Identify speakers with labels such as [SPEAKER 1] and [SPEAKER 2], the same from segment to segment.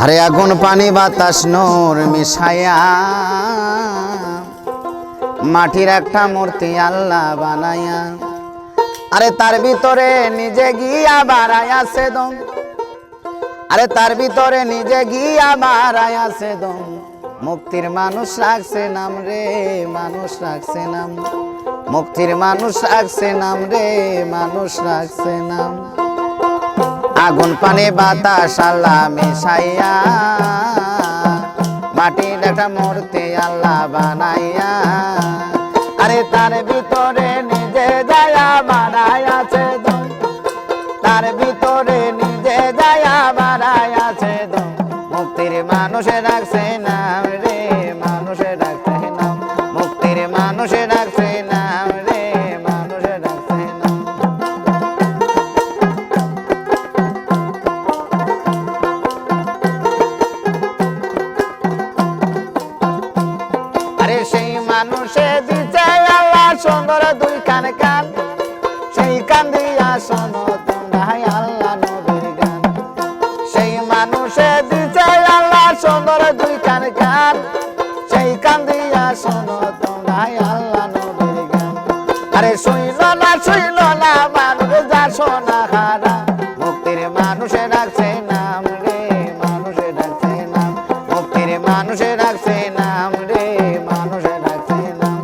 [SPEAKER 1] আরে আগুন পানি বাতাস নূর মিশায়া মাটির একটা মূর্তি আল্লাহ বানায়া, আরে তার ভিতরে নিজে গিয়া বাড়াইয়াছে দম, আরে তার ভিতরে নিজে গিয়া বাড়াইয়াছে দম। মুক্তির মানুষ রাখছে নাম রে, মানুষ রাখছে নাম, মুক্তির মানুষ রাখছে নাম রে, মানুষ রাখছে নাম। আগুন পানি বাতাস আল্লাহ মিশাইয়া মাটির একটা মূর্তি আল্লাহ বানাইয়া, আরে তার ভিতরে নিজে যায়া বাড়াইয়াছে দম, তার ভিতরে নিজে যায়া বাড়াইয়াছে দম। মুক্তির মানুষে রাখছে নাম রে, মানুষে রাখছে নাম, মুক্তির মানুষে রাখছে নাম রে, মানুষে রাখছে নাম। আরে সেই মানুষে দিতে আল্লাহ সুন্দর দুই কান কান, সেই কান দিয়া শোনো তোমরা আল্লাহ নবীর গান। সেই মানুষে দিতে আল্লাহ সুন্দর দুই কান কান, সেই কান দিয়া শোনো তোমরা আল্লাহ নবীর গান। আরে শুইল না মানুষ যা শোনা হারা, মুক্তির মানুষে রাখছে নাম রে, মানুষে রাখছে নাম, মুক্তির মানুষে রাখছে নাম রে, মানুষে রাখছে নাম।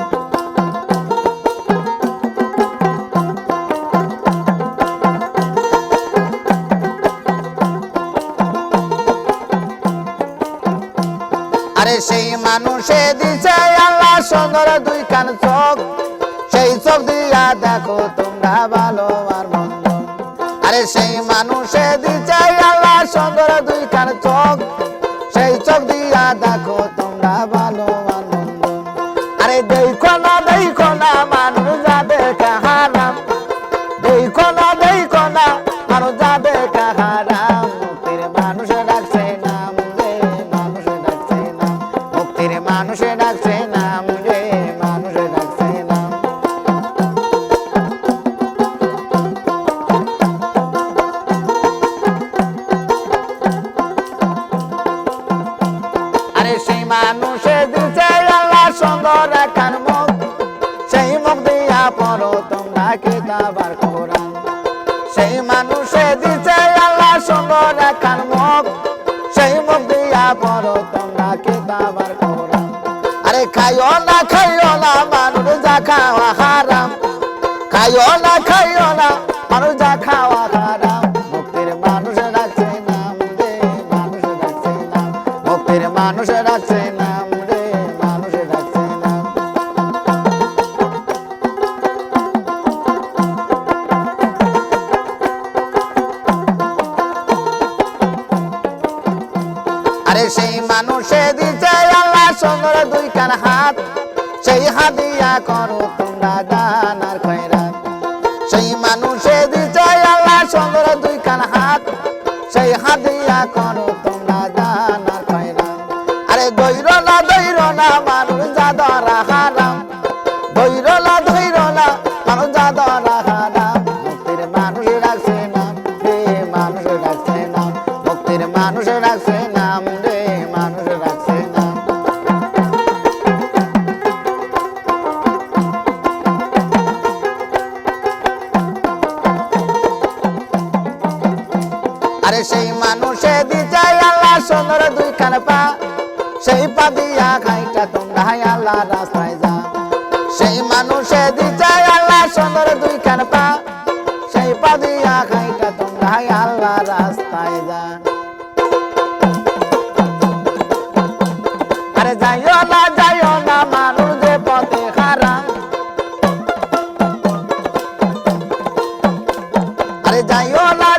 [SPEAKER 1] আরে সেই মানুষে দিছে আল্লাহ সুন্দর দুই কান চোখ, সেই চোখ দিয়া দেখো তোমরা ভালো আর মন্দ। আরে সেই মানুষে দিছে আল্লাহ সুন্দর দুই কান চোখ, সেই চোখ দিয়া দেখো তোমরা ভালো আর মন্দ। আরে দেখো না মানুষ যাবে কাহারাম, দেখো না মানুষ যাবে কাহারাম। মুক্তির মানুষে রাখছে নাম রে, মানুষে রাখছে নাম, মুক্তির মানুষে রাখছে নাম রে, মানুষে রাখছে নাম। আরে সেই মানুষে দিছে আল্লাহ সুন্দর একখান মুখ, সেই মুখ দিয়া পড়ো তোমরা কিতাব আর কোরআন। সেই মানুষে দিছে আল্লাহ সুন্দর একখান মুখ, সেই মুখ দিয়া পড়ো তোমরা কিতাব আর কোরআন। আরে খাইও না মানুষ যা খাওয়া হারাম, খাইও না মানুষ যা খাওয়া হারাম। মুক্তির মানুষে রাখছে নাম রে, মানুষে রাখছে নাম, মুক্তির মানুষে রাখছে নাম রে, মানুষে রাখছে নাম। আরে সেই মানুষে দিছে আল্লাহ সুন্দর দুই কান হাত, সেই হাত দিয়া করো তোমরা দান আর খয়রাত। সেই মানুষে দিছে আল্লাহ সুন্দর দুই কান হাত, সেই হাত দিয়া করো তোমরা দান আর খয়রাত। আরে ধৈর না মানুষ যা ধরা হারাম, ধৈর না মানুষ যা ধরা হারাম। মুক্তির মানুষে রাখছে নাম রে, মানুষে রাখছে নাম, মুক্তির মানুষে রাখছে নাম রে, মানুষে রাখছে নাম। আরে সেই মানুষে দিছে আল্লাহ সুন্দর দুই কান পা, সেই পা দিয়া খাইটা তোমরা আল্লাহ রাস্তায় যা। সেই মানুষে দিছে আল্লাহ সুন্দর দুই কান পা, সেই পা দিয়া খাইটা তোমরা আল্লাহ রাস্তায় যা। আরে যাইও না মানুষ যে পথে হারাম, আরে যাইও না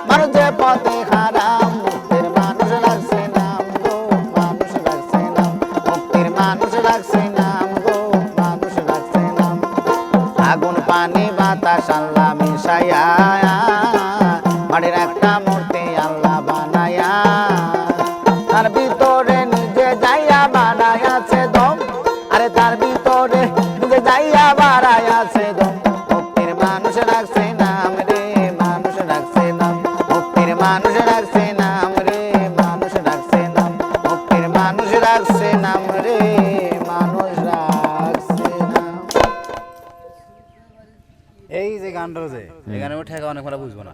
[SPEAKER 1] মানুষ যে পথে হারাম। মুক্তির মানুষ রাখছে নাম গো, মানুষ রাখছে নাম, মুক্তির মানুষ রাখছে নাম গো, মানুষ রাখছে নাম। আগুন পানি বাতাস আল্লাহ মিশাইয়া মাটির একটা মূর্তি আল্লাহ বানায়া, তার ভিতরে নিজে যাইয়া বাড়াইয়াছে দম, আরে তার ভিতরে নিজে যাইয়া বাড়াইয়াছে দম। মুক্তির মানুষ রাখছে নাম রে, মানুষ রাখছে নাম, মুক্তির মানুষ রাখছে নাম রে, মানুষ
[SPEAKER 2] কাণ্ড যে এখানে ঠেকা অনেক মেলা বুঝবো না